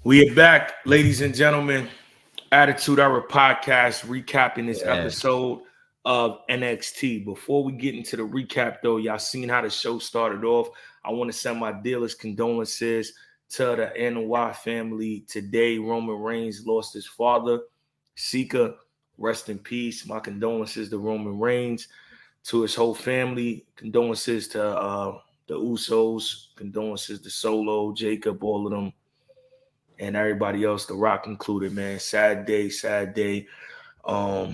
We are back, ladies and gentlemen. Attitude Era podcast recapping this episode of NXT. Before we get into the recap, though, y'all seen how the show started off. I want to send my dearest condolences to the NY family. Today, Roman Reigns lost his father. Sika, rest in peace. My condolences to Roman Reigns, to his whole family. Condolences to the Usos. Condolences to Solo, Jacob, all of them. And everybody else, The Rock included, man. Sad day, sad day. Yeah,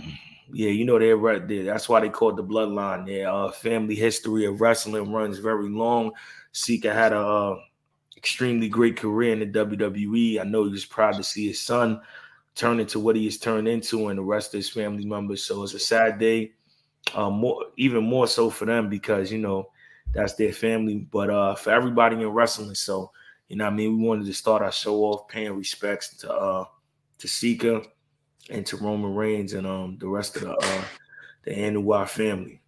you know they're right there. That's why they call it the bloodline. Their family history of wrestling runs very long. Sika had a extremely great career in the WWE. I know he was proud to see his son turn into what he has turned into, and the rest of his family members. So it's a sad day, even more so for them because that's their family. But for everybody in wrestling, so. You know what I mean? We wanted to start our show off paying respects to Sika and to Roman Reigns and the rest of the NY family.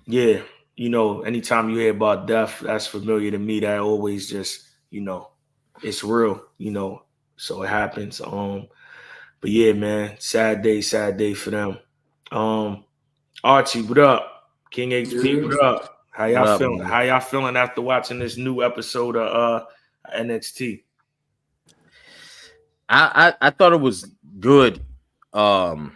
Yeah, anytime you hear about death, that's familiar to me. That always just, it's real, so it happens. But yeah, man, sad day for them. Archie, what up? King HP, what up? How y'all feeling? Man? How y'all feeling after watching this new episode of NXT? I thought it was good. It's a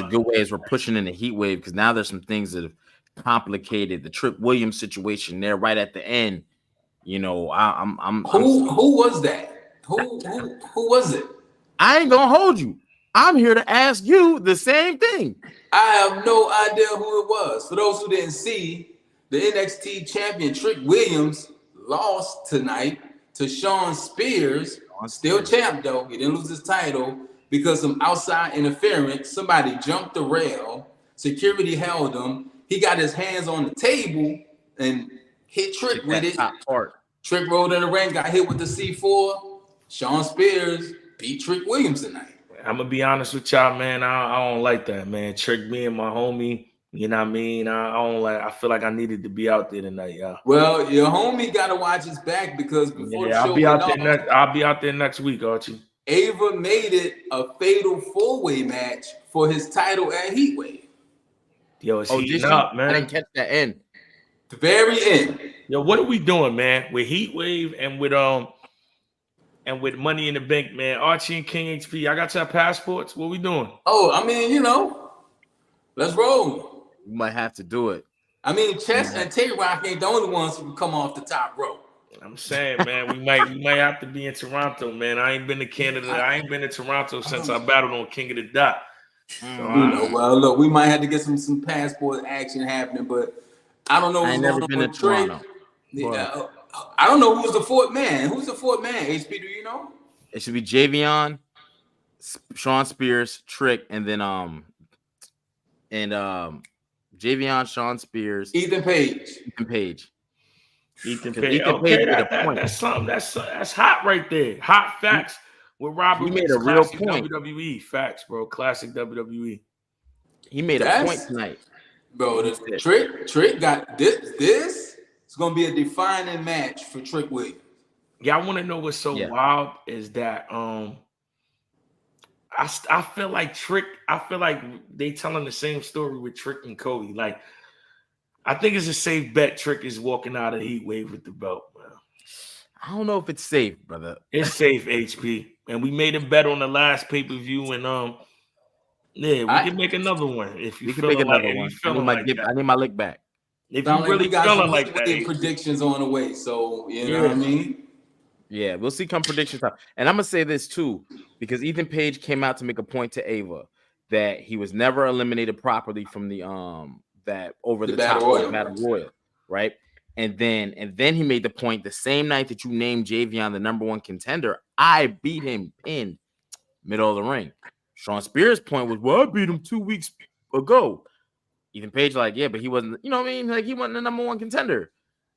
good way as we're pushing in the heat wave because now there's some things that have complicated the Trick Williams situation there right at the end. Who was that? Who was it? I ain't gonna hold you. I'm here to ask you the same thing. I have no idea who it was. For those who didn't see, the NXT champion Trick Williams lost tonight to Shawn Spears. Still champ though. He didn't lose his title because of outside interference. Somebody jumped the rail. Security held him. He got his hands on the table and hit Trick with it. Trick rolled in the ring, got hit with the C4. Shawn Spears beat Trick Williams tonight. I'm gonna be honest with y'all, man. I don't like that, man. Trick being my homie. You know what I mean? I feel like I needed to be out there tonight, y'all. Well, your homie got to watch his back because before the show I'll be out there next week, Archie. Ava made it a fatal four-way match for his title at Heatwave. Yo, it's heating up, man. I didn't catch that end. The very end. Yo, what are we doing, man? With Heatwave and with Money in the Bank, man. Archie and King HP, I got your passports. What we doing? Oh, I mean, let's roll. You might have to do it. I mean, Chess and Tay-Rock ain't the only ones who can come off the top rope. I'm saying, man, we might have to be in Toronto, man. I ain't been to Canada. I ain't been to Toronto since I battled on King of the Dot. So, well, look, we might have to get some passport action happening, but I don't know what's going on with Trick. Yeah, I don't know who's the fourth man. Who's the fourth man? HP, do you know? It should be Javion, Shawn Spears, Trick, and then Javion, Shawn Spears, Ethan Page. Okay, that's something. That's hot right there. Hot facts with Robert. He made a real point. WWE facts, bro. Classic WWE. He made a point tonight, bro. Trick got this. It's gonna be a defining match for Trick Williams. Yeah, I want to know what's so wild is that I feel like Trick. I feel like they telling the same story with Trick and Cody. Like, I think it's a safe bet. Trick is walking out of Heatwave with the belt, man. I don't know if it's safe, brother. It's safe, HP. And we made a bet on the last pay-per-view, and we can make another one if you feel like that. I need my lick back. If you really feeling like that, predictions on the way. So you know what I mean. Yeah, we'll see come prediction time. And I'm gonna say this too, because Ethan Page came out to make a point to Ava that he was never eliminated properly from the Battle Royal, right? And then he made the point the same night that you named Javion the number one contender, I beat him pinned middle of the ring. Shawn Spears' point was, well, I beat him 2 weeks ago. Ethan Page like, yeah, but he wasn't, you know what I mean? Like, he wasn't the number one contender.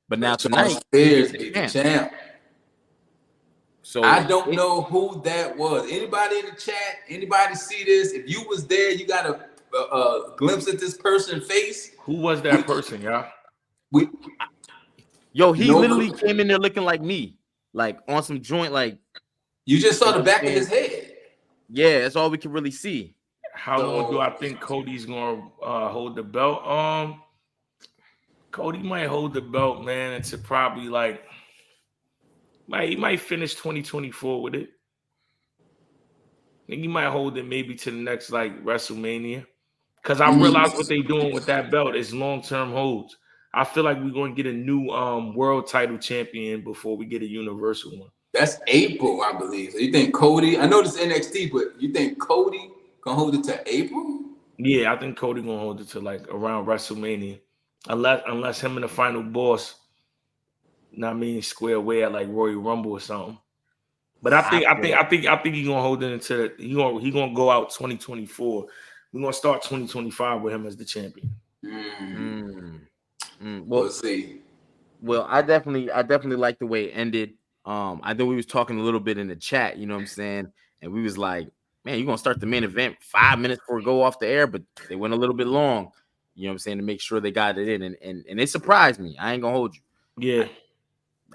But now tonight, Spears is the champ. So I don't know who that was. Anybody in the chat? Anybody see this? If you was there, you got a glimpse at this person's face. Who was that person, y'all? Yo, he No, literally came in there looking like me, like on some joint, like you just saw the back of his head. Yeah, that's all we can really see. How long do I think Cody's gonna hold the belt? Cody might hold the belt, man, until probably like he might finish 2024 with it. I think he might hold it maybe to the next like WrestleMania. Because I realize what they're doing with that belt is long-term holds. I feel like we're going to get a new world title champion before we get a universal one. That's April, I believe. So you think Cody? I know this is NXT, but you think Cody gonna hold it to April? Yeah, I think Cody gonna hold it to like around WrestleMania, unless him and the final boss, square away at like Royal Rumble or something. But I think he's gonna hold it until he gonna go out 2024. We're gonna start 2025 with him as the champion. Well, we'll see. Well, I definitely like the way it ended. I know we was talking a little bit in the chat, you know what I'm saying, and we was like, man, you're gonna start the main event 5 minutes before we go off the air, but they went a little bit long, you know what I'm saying, to make sure they got it in, and it surprised me. I ain't gonna hold you. Yeah.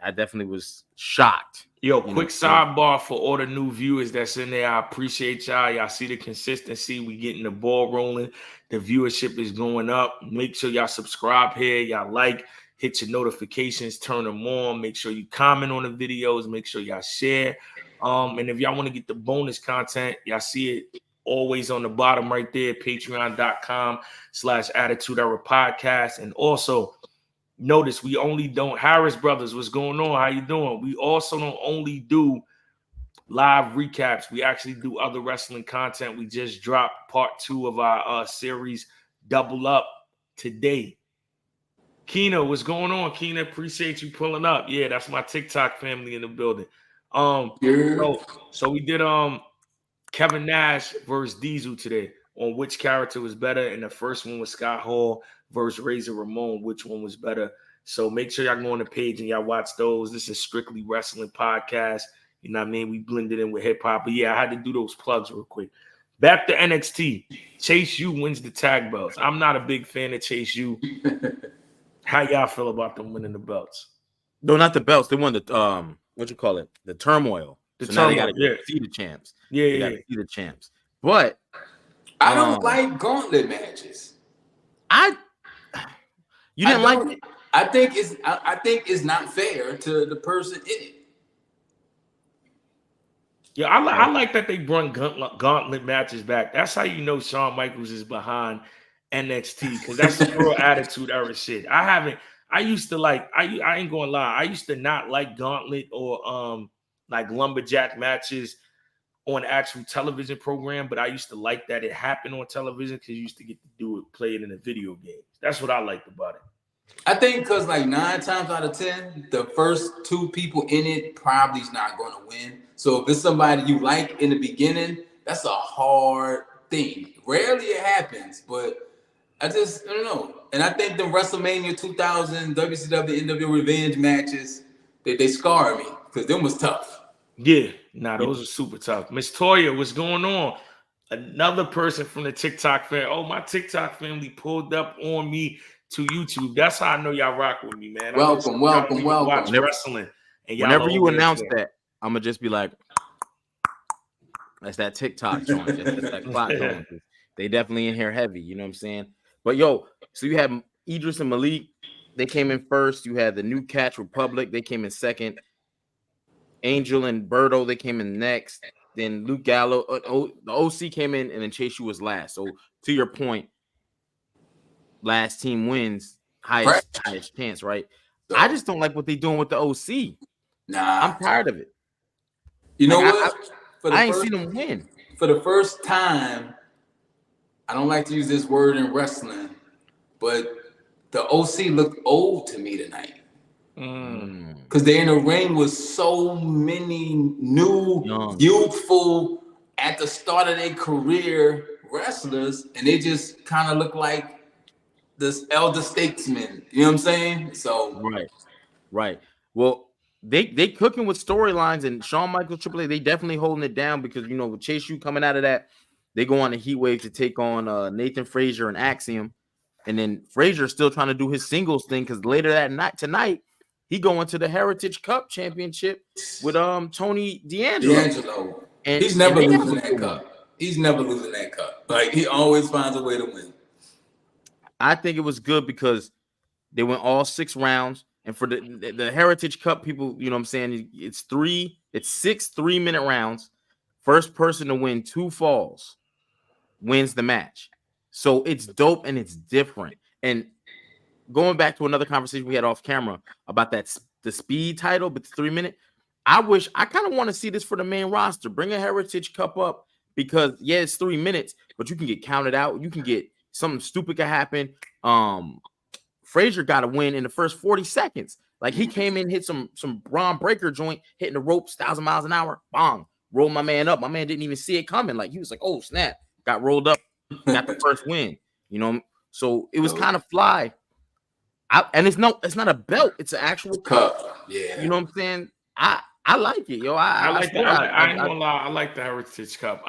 I definitely was shocked. Yo, quick sidebar for all the new viewers that's in there. I appreciate y'all. Y'all see the consistency. We getting the ball rolling. The viewership is going up. Make sure y'all subscribe here. Y'all like, hit your notifications, turn them on. Make sure you comment on the videos. Make sure y'all share. And if y'all want to get the bonus content, y'all see it always on the bottom right there, patreon.com/Attitude Era Podcast. And also, notice we only don't Harris Brothers. What's going on? How you doing? We also don't only do live recaps. We actually do other wrestling content. We just dropped part 2 of our series Double Up today. Keena, what's going on? Keena, appreciate you pulling up. Yeah, that's my TikTok family in the building. So we did Kevin Nash versus Diesel today on which character was better, and the first one was Scott Hall versus Razor Ramon, which one was better. So make sure y'all go on the page and y'all watch those. This is strictly wrestling podcast. You know what I mean? We blended in with hip-hop. But yeah, I had to do those plugs real quick. Back to NXT. Chase U wins the tag belts. I'm not a big fan of Chase U. How y'all feel about them winning the belts? No, not the belts. They won the what you call it? The turmoil. Now they gotta see the champs. They gotta see the champs. But I don't like gauntlet matches. You didn't like it? I think it's not fair to the person in it. Yeah, I like that they brought gauntlet matches back. That's how you know Shawn Michaels is behind NXT, because that's the real Attitude Era shit. I used to like, I ain't gonna lie, I used to not like gauntlet or like lumberjack matches on actual television program, but I used to like that it happened on television because you used to get to do it, play it in a video game. That's what I liked about it. I think because like 9 times out of 10, the first 2 people in it probably is not going to win. So if it's somebody you like in the beginning, that's a hard thing. Rarely it happens, but I don't know. And I think the WrestleMania 2000 WCW NWO Revenge matches, they scarred me because them was tough. Yeah, those are super tough. Miss Toya, what's going on? Another person from the TikTok family. Oh, my TikTok family pulled up on me to YouTube. That's how I know y'all rock with me, man. Welcome. Watch wrestling. And whenever you announce that, I'm gonna just be like, that's that TikTok joint. That's that clock joint. They definitely in here heavy. You know what I'm saying? But yo, so you had Idris and Malik. They came in first. You had the New Catch Republic. They came in second. Angel and Berto, they came in next. Then Luke Gallo, the OC came in, and then Chase U was last. So to your point, last team wins, highest chance, right? So, I just don't like what they're doing with the OC. Nah, I'm tired of it. You know what? I ain't seen them win. For the first time, I don't like to use this word in wrestling, but the OC looked old to me tonight. Because they're in the ring with so many new, youthful, at the start of their career wrestlers, and they just kind of look like this elder statesman. You know what I'm saying? So right. Well, they cooking with storylines, and Shawn Michaels, Triple H, they definitely holding it down because with Chase U coming out of that, they go on the HEATWAVE to take on Nathan Frazier and Axiom, and then Frazier still trying to do his singles thing because later that night tonight. he going to the Heritage Cup championship with Tony D'Angelo. And he's never losing that cup. He's never losing that cup. Like, he always finds a way to win. I think it was good because they went all 6 rounds. And for the Heritage Cup, people, you know what I'm saying? It's 6 3-minute rounds. First person to win 2 falls wins the match. So it's dope and it's different. And going back to another conversation we had off camera about the speed title, but the 3-minute, I kind of want to see this for the main roster. Bring a Heritage Cup up because it's 3 minutes, but you can get counted out. You can get something stupid could happen. Frazier got to win in the first 40 seconds. Like, he came in, hit some Braun Breaker joint, hitting the ropes 1,000 miles an hour. Bong, rolled my man up. My man didn't even see it coming. Like, he was like, oh snap, got rolled up, got the first win. You know, so it was kind of fly. And it's not a belt, it's an actual cup. Yeah, you know what I'm saying? I like it, yo. I ain't gonna lie. I like the Heritage Cup.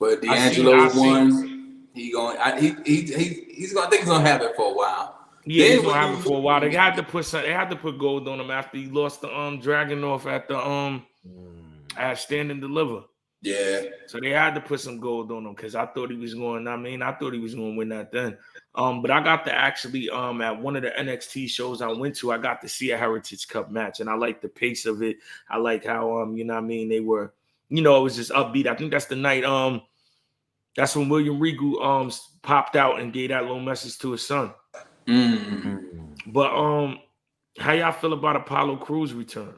But D'Angelo's one. He's gonna think he's gonna have it for a while. Yeah, he's gonna have it for a while. They had to put gold on him after he lost the Dragunov at the at Stand and Deliver. Yeah. So they had to put some gold on him because I thought he was going. I thought he was going to win that then. But I got to actually at one of the NXT shows I went to, I got to see a Heritage Cup match, and I like the pace of it. I like how they were, it was just upbeat. I think that's the night that's when William Regal popped out and gave that little message to his son. Mm-hmm. But how y'all feel about Apollo Crews' return?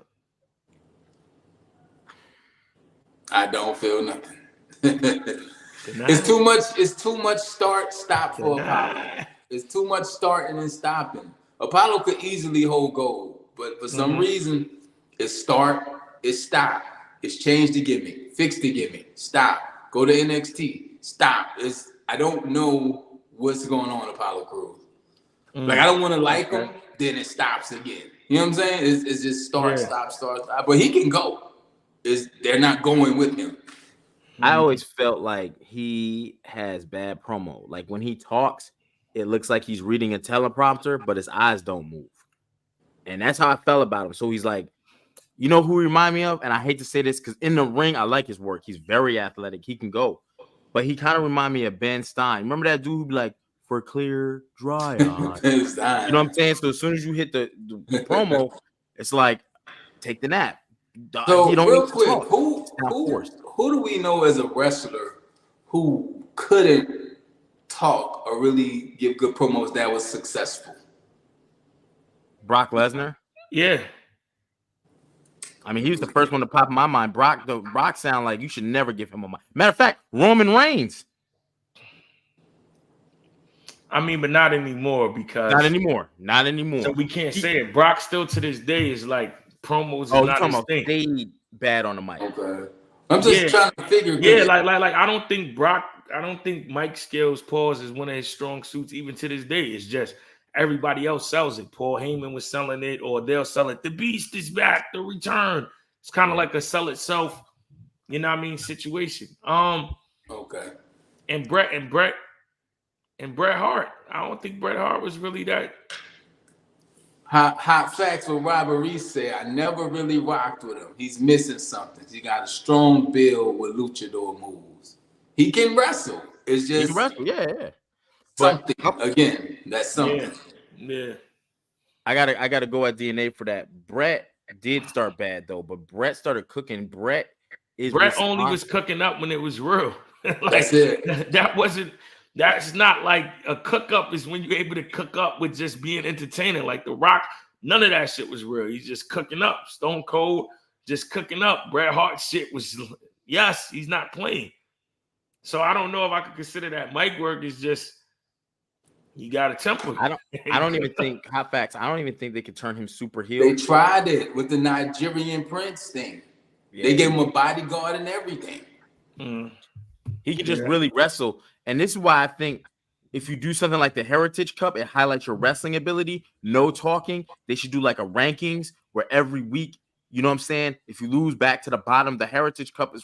I don't feel nothing. It's too much start stop for Apollo. It's too much starting and stopping. Apollo could easily hold gold, but for some reason, it's start, it's stop. It's change the gimmick, fix the gimmick, stop. Go to NXT, stop. I don't know what's going on Apollo Crews. Like, I don't want to like him, then it stops again. You know what I'm saying? It's just start, stop. But he can go. They're not going with him. I always felt like he has bad promo. Like, when he talks, it looks like he's reading a teleprompter, but his eyes don't move. And that's how I felt about him. So he's like, you know who he remind me of? And I hate to say this because in the ring, I like his work. He's very athletic. He can go. But he kind of remind me of Ben Stein. Remember that dude who'd be like, for clear, dry eye. You know what I'm saying? So as soon as you hit the promo, it's like, take the nap. So real quick, who do we know as a wrestler who couldn't talk or really give good promos that was successful? Brock Lesnar. Yeah. I mean, he was the first one to pop in my mind. Brock sound like you should never give him a mic. Matter of fact, Roman Reigns. I mean, but not anymore because not anymore. So we can't say it. Brock still to this day is like promos. Oh, you're talking about fade bad on the mic. Okay. I'm just trying to figure. Yeah, like I don't think Mike Scales pause is one of his strong suits even to this day. It's just everybody else sells it. Paul Heyman was selling it, or they'll sell it. The Beast is back, the return. It's kind of like a sell itself, situation. Okay. And Bret Hart. I don't think Bret Hart was really that. Hot facts with Robert Reese said, I never really rocked with him. He's missing something. He got a strong build with luchador moves. He can wrestle. It's just he can wrestle, yeah. Something again. That's something. Yeah. I gotta go at DNA for that. Bret did start bad though, but Bret started cooking. Bret only was cooking up when it was real. That's it. That's not like a cook up is when you're able to cook up with just being entertaining. Like The Rock, none of that shit was real. He's just cooking up. Stone Cold, just cooking up. Bret Hart shit was, yes, he's not playing. So I don't know if I could consider that mic work is just, you got a temper. I don't even think, hot facts, I don't even think they could turn him super heel. They tried it with the Nigerian Prince thing. Yeah. They gave him a bodyguard and everything. He can just really wrestle. And this is why I think if you do something like the Heritage Cup, it highlights your wrestling ability, no talking. They should do like a rankings where every week, you know what I'm saying? If you lose back to the bottom, the Heritage Cup is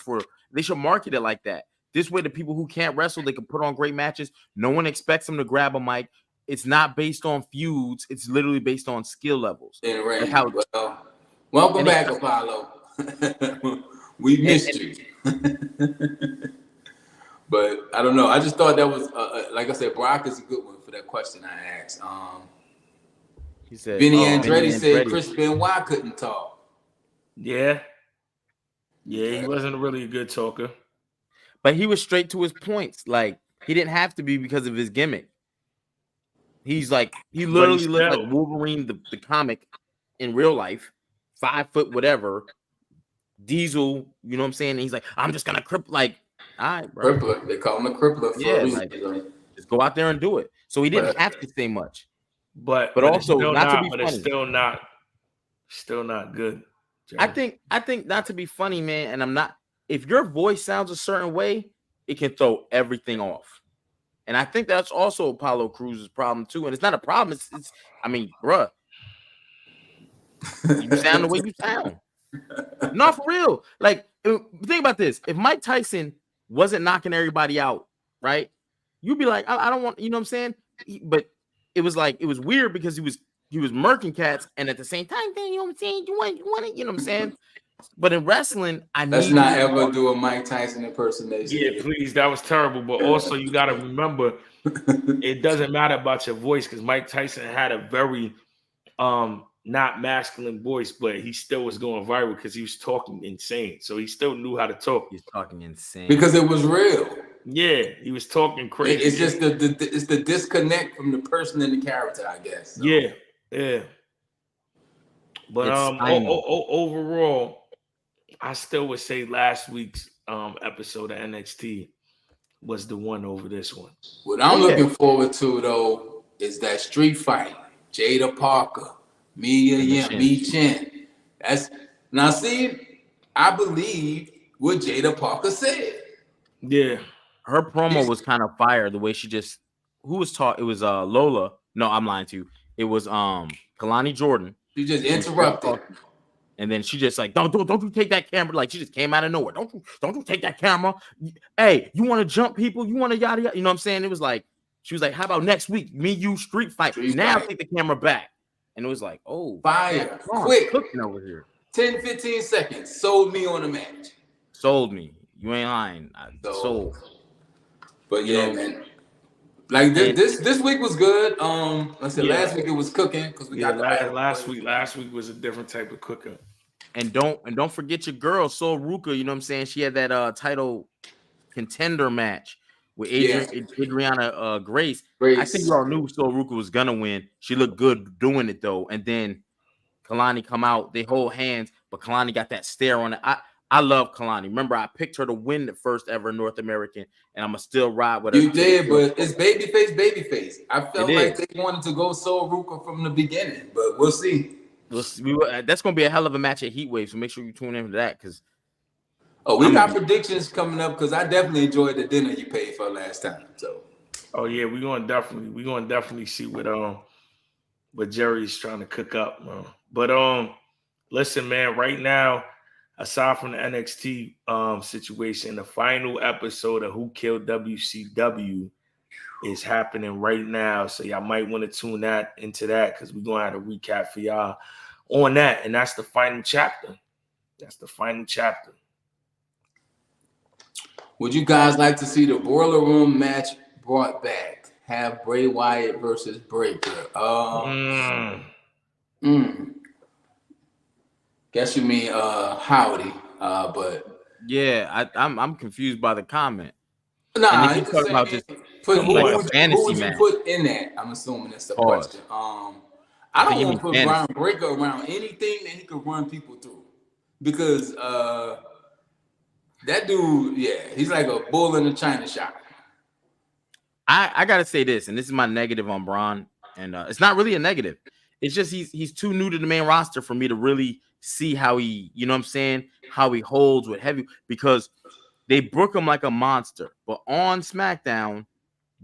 they should market it like that. This way, the people who can't wrestle, they can put on great matches. No one expects them to grab a mic. it's not based on feuds. It's literally based on skill levels. In the ring. Like how, welcome back, Apollo. We missed you. But I don't know. I just thought that was, like I said, Brock is a good one for that question I asked. he said, Vinny Andretti said Chris Benoit couldn't talk. Yeah. Yeah, he wasn't really a good talker. But he was straight to his points. Like, he didn't have to be because of his gimmick. He's like, he literally looked like Wolverine, the comic in real life, 5 foot whatever, Diesel, you know what I'm saying? And he's like, I'm just gonna cripple, like, all right, bro. Crippler. They call him a crippler. Just go out there and do it. So he didn't have to say much. But also not to be funny. It's still not good. Jerry. I think not to be funny, man. And I'm not. If your voice sounds a certain way, it can throw everything off. And I think that's also Apollo Cruz's problem too. And it's not a problem. It's I mean, bruh, you sound the way you sound. Not for real. Like, think about this. If Mike Tyson wasn't knocking everybody out, right? You'd be like, I don't want, you know what I'm saying? But it was like, it was weird because he was murking cats, and at the same time, you know what I'm saying? You want it, you know what I'm saying? But in wrestling, let's not ever do a Mike Tyson impersonation. Yeah, please. That was terrible. But also, you got to remember, it doesn't matter about your voice, because Mike Tyson had a very not masculine voice, but he still was going viral because he was talking insane. So he still knew how to talk. He's talking insane because it was real. Yeah, he was talking crazy. It's just it's the disconnect from the person and the character, I guess. So. Yeah. But overall, I still would say last week's episode of NXT was the one over this one. What I'm looking forward to, though, is that street fight. Jada Parker, Mia Chen. That's now. See, I believe what Jada Parker said. Yeah, her promo was kind of fire. The way she just who was taught. It was Lola. No, I'm lying to you. It was Kelani Jordan. She just interrupted. And then she just like, don't you take that camera. Like, she just came out of nowhere. Don't you take that camera. Hey, you want to jump people? You want to yada yada? You know what I'm saying? It was like, she was like, how about next week? Me, you, street fight. Now take the camera back. And it was like, oh. Fire. Quick. Cooking over here. 10, 15 seconds. Sold me on the match. Sold me. You ain't lying. Sold. But yeah, man. Like this week was good. I said last week it was cooking because we got last week. Last week was a different type of cooking. And don't forget your girl, Sol Ruka. You know what I'm saying? She had that title contender match with Adriana Grace. I think you all knew Sol Ruka was gonna win. She looked good doing it though. And then Kelani come out, they hold hands, but Kelani got that stare on it. I love Kelani. Remember, I picked her to win the first ever North American, and I'm going to still ride with her. You did, but it's babyface. I felt like they wanted to go Sol Ruka from the beginning, but we'll see. That's going to be a hell of a match at HEATWAVE, so make sure you tune in for that. We got predictions coming up because I definitely enjoyed the dinner you paid for last time. So, yeah, we're going to definitely see what Jerry's trying to cook up. But listen, man, right now, aside from the NXT situation, the final episode of Who Killed WCW is happening right now. So y'all might want to tune into that because we're going to have a recap for y'all on that. And that's the final chapter. Would you guys like to see the Boiler Room match brought back? Have Bray Wyatt versus Breakker. Guess you mean Howdy, but I'm confused by the comment. Nah, you talking about just put who like a fantasy match. Put in that? I'm assuming that's the question. I don't want to put Brian Breakker around anything that he could run people through because that dude, he's like a bull in a china shop. I gotta say this, and this is my negative on Braun, and it's not really a negative. It's just he's too new to the main roster for me to really see how he, you know what I'm saying, how he holds with heavy, because they book him like a monster. But on SmackDown,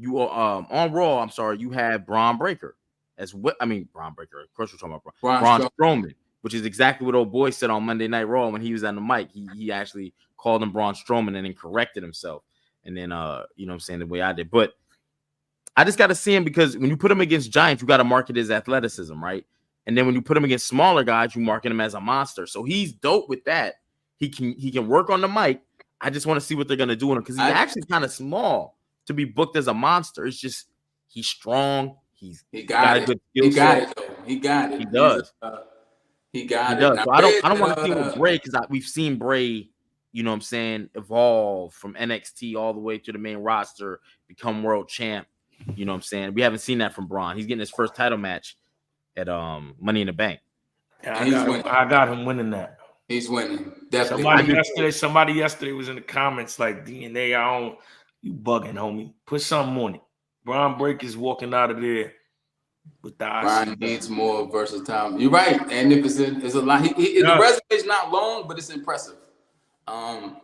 on Raw, I'm sorry, you have Braun Breaker as what? I mean, Braun Breaker. Of course, we're talking about Braun Strowman, which is exactly what old boy said on Monday Night Raw when he was on the mic. He actually called him Braun Strowman and then corrected himself. And then, you know what I'm saying, the way I did. But I just got to see him because when you put him against giants, you got to market his athleticism, right? And then when you put him against smaller guys, you market him as a monster. So he's dope with that. He can work on the mic. I just want to see what they're gonna do with him because he's actually kind of small to be booked as a monster. It's just he's strong. He got a good skill set. He got it. He does. He got it. Does. So I don't want to see him with Bray because we've seen Bray, you know what I'm saying, evolve from NXT all the way to the main roster, become world champ. You know what I'm saying? We haven't seen that from Braun. He's getting his first title match at Money in the Bank. Yeah, I got him winning that. He's winning. Definitely. Somebody yesterday was in the comments like, DNA, you bugging, homie. Put something on it. Braun Breaker's walking out of there with the Braun needs more versatile. You're right. And if it's a lot, the resume's not long, but it's impressive. And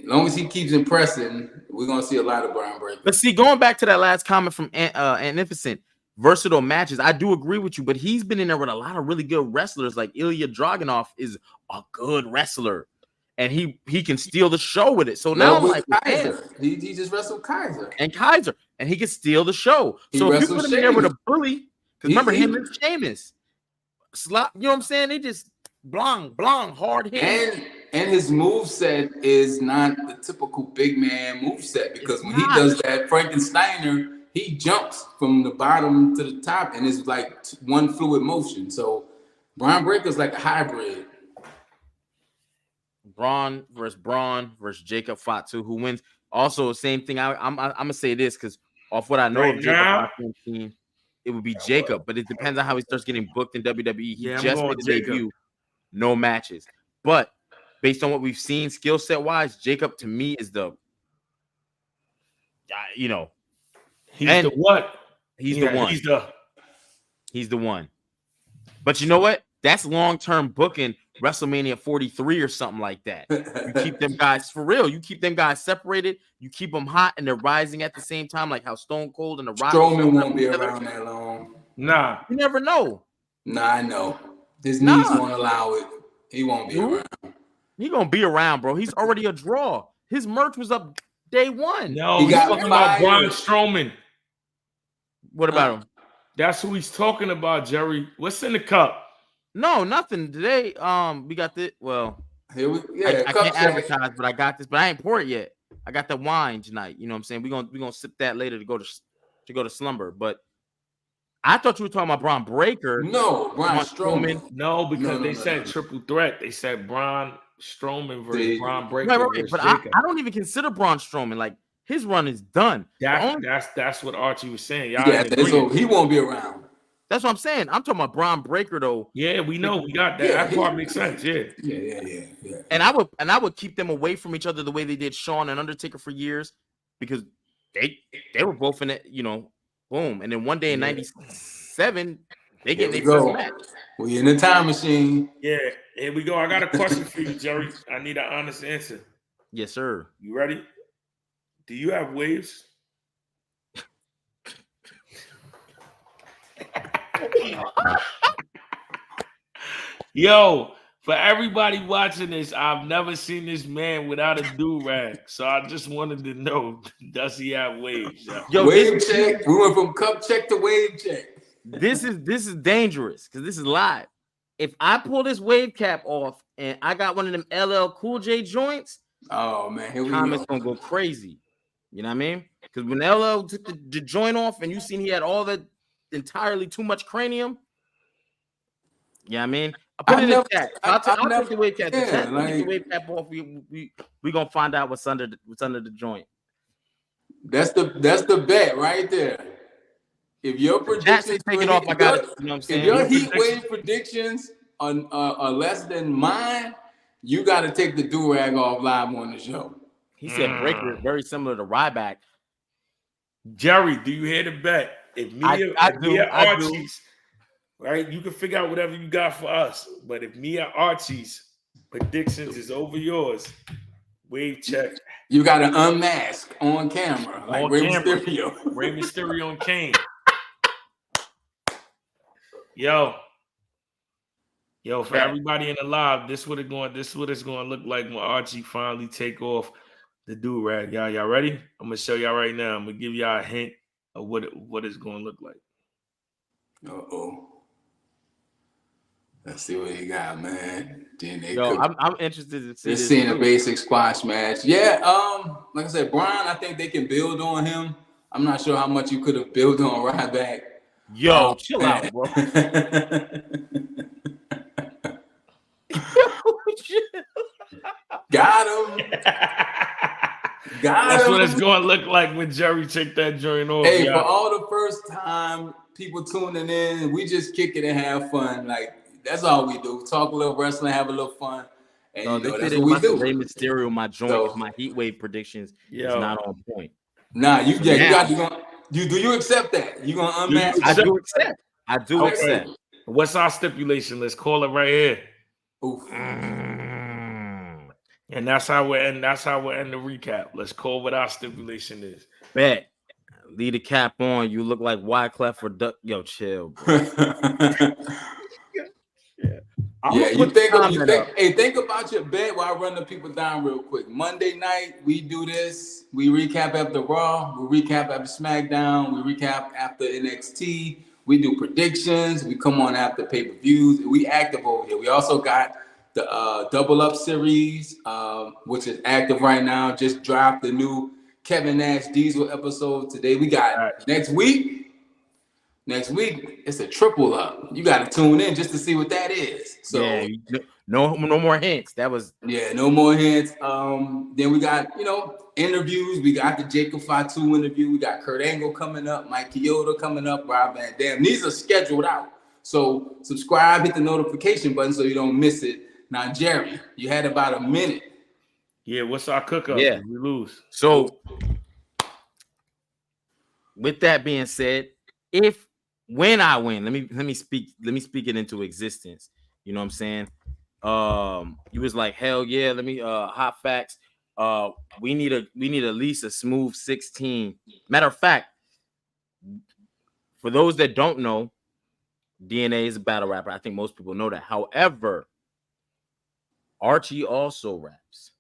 as long as he keeps impressing, we're gonna see a lot of Braun Breaker. But see, going back to that last comment from Magnificent, versatile matches, I do agree with you, but he's been in there with a lot of really good wrestlers. Like Ilya Dragunov is a good wrestler, and he can steal the show with it. So now I'm like, Kaiser. He just wrestled Kaiser, and he can steal the show. So if you put him in there with a bully, because remember him and Sheamus, you know what I'm saying? They just blong, hard hit. And his moveset is not the typical big man moveset because when he does that Frankensteiner, he jumps from the bottom to the top and it's like one fluid motion. So Braun Breaker's like a hybrid. Braun versus Jacob Fatu, who wins. Also, same thing. I'm gonna say this because off what I know of Jacob Fatu's team, it would be Jacob, but it depends on how he starts getting booked in WWE. He just made a debut, no matches. But based on what we've seen, skill set wise, Jacob to me is the, he's the what? He's the one. He's the one. But you know what? That's long-term booking WrestleMania 43 or something like that. You keep them guys for real. You keep them guys separated. You keep them hot and they're rising at the same time, like how Stone Cold and The Rock. Strowman won't be around that long. Nah. You never know. Nah, I know. His knees won't allow it. He won't be around. He gonna be around, bro. He's already a draw. His merch was up day one. No, he's talking about Braun Strowman. What about him? That's who he's talking about, Jerry. What's in the cup? No, nothing today. We got the I can't advertise, but I got this, but I ain't pour it yet. I got the wine tonight. You know what I'm saying? We're gonna sip that later to go to slumber. But I thought you were talking about Braun Breaker. No, Braun Strowman. No, because they said triple threat. They said Braun Strowman versus Braun Breaker. Right. But I don't even consider Braun Strowman like his run is done. That's what Archie was saying. So he won't be around. That's what I'm saying. I'm talking about Braun Breaker though. Yeah, we know. We got that. That part makes sense. Yeah. And I would keep them away from each other the way they did Shawn and Undertaker for years because they were both in it, boom. And then one day in 97, they get their first match. We in the time machine. Yeah, here we go. I got a question for you, Jerry. I need an honest answer. Yes, sir. You ready? Do you have waves? Yo, for everybody watching this, I've never seen this man without a do-rag. So I just wanted to know, does he have waves? Yo, wave check. We went from cup check to wave check. This is dangerous because this is live. If I pull this wave cap off and I got one of them LL Cool J joints, oh man, here we comments gonna go crazy. You know what I mean? Because when LL took the joint off and you seen he had all that entirely too much cranium. Yeah, I mean, I put it in the chat. I'll take the wave cap. Get the wave cap off. We gonna find out what's under the joint. That's the bet right there. If your predictions take it off, I got it. You know what I'm saying? If your heat wave predictions are less than mine, you got to take the do-rag off live on the show. He said Breaker is very similar to Ryback. Jerry, do you hear the bet? If me and Archie's, right? You can figure out whatever you got for us. But if me and Archie's predictions is over yours, wave check. You got to unmask on camera, like Rey Mysterio. Rey Mysterio and Kane. Yo, for everybody in the live, this what it's going to look like when Archie finally take off the do-rag. Y'all ready? I'm going to show y'all right now. I'm going to give y'all a hint of what it's going to look like. Let's see what he got, man. I'm interested to see this. Seeing a basic squash match. Yeah, like I said, Brian, I think they can build on him. I'm not sure how much you could have built on Ryback. Yo, chill out, bro. Got him. That's what it's going to look like when Jerry take that joint off. Hey, for all the first time people tuning in, we just kick it and have fun. Like, that's all we do. Talk a little wrestling, have a little fun. And that's what we do. Rey Mysterio, my joint, my HEATWAVE predictions is not on point. Nah, you got to do you accept that? You gonna unmask? I do accept. I do accept. What's our stipulation? Let's call it right here. Oof. And that's how we end. That's how we end the recap. Let's call what our stipulation is. Bet. Leave the cap on. You look like Wyclef or Duck. Yo, chill, bro. You think about your bet while I run the people down real quick. Monday night, we do this. We recap after Raw. We recap after SmackDown. We recap after NXT. We do predictions. We come on after pay-per-views. We active over here. We also got the Double Up series, which is active right now. Just dropped the new Kevin Nash Diesel episode today. We got next week. Next week, it's a triple up. You got to tune in just to see what that is. So no more hints. That was no more hints. Then we got interviews. We got the Jacob Fatu interview. We got Kurt Angle coming up, Mike Chioda coming up, Rob Van Dam. These are scheduled out. So subscribe, hit the notification button so you don't miss it. Now, Jerry, you had about a minute. Yeah, what's our cook up? Yeah, we lose. So with that being said, when I win, let me speak it into existence. You know what I'm saying? You was like, hell yeah, let me hot facts. We need at least a smooth 16. Matter of fact, for those that don't know, DNA is a battle rapper. I think most people know that. However, Archie also raps.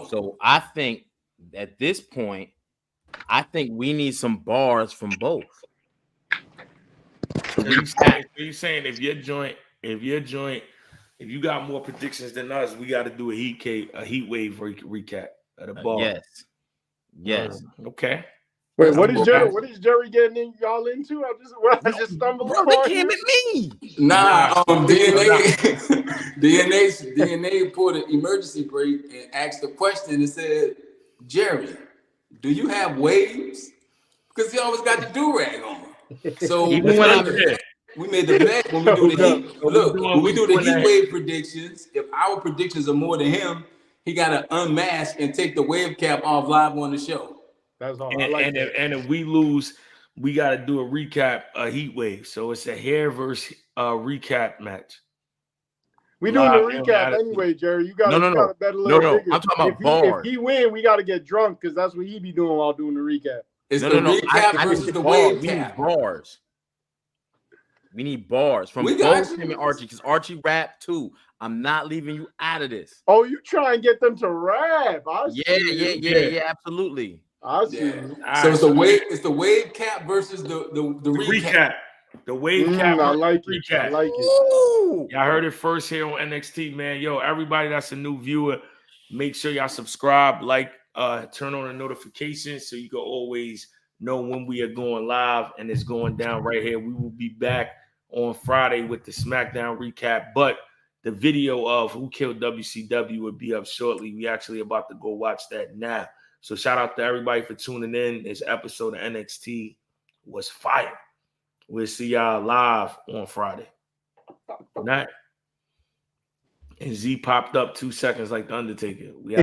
So I think at this point, we need some bars from both. So you saying if you got more predictions than us, we got to do a HEATWAVE recap of the bar. Yes. Okay. Wait, what is Jerry getting y'all into? I just stumbled upon. They came at me. DNA pulled an emergency brake and asked a question and said, Jerry, do you have waves? Because he always got the do-rag on. So we made the bet when we do the heat. Look, when we do the HEATWAVE predictions, if our predictions are more than him, he got to unmask and take the wave cap off live on the show. That's all. And if we lose, we got to do a recap, a HEATWAVE. So it's a hair versus recap match. We doing the recap anyway, Jerry. You got to bet a little bigger. I'm talking about bars. If he win, we got to get drunk because that's what he be doing while doing the recap. It's the recap versus the wave cap. We need bars from both him and Archie because Archie rap too. I'm not leaving you out of this. Oh, you try and get them to rap? Yeah, absolutely. I see. So it's the wave cap versus the recap. The wave cap. I like it. Recap. I like it. Y'all heard it first here on NXT, man. Yo, everybody that's a new viewer, make sure y'all subscribe, turn on the notifications so you can always know when we are going live and it's going down right here. We will be back on Friday with the SmackDown recap, but the video of Who Killed WCW will be up shortly. We actually about to go watch that now. So shout out to everybody for tuning in. This episode of NXT was fire. We'll see y'all live on Friday. Good night. And Z popped up 2 seconds like the Undertaker.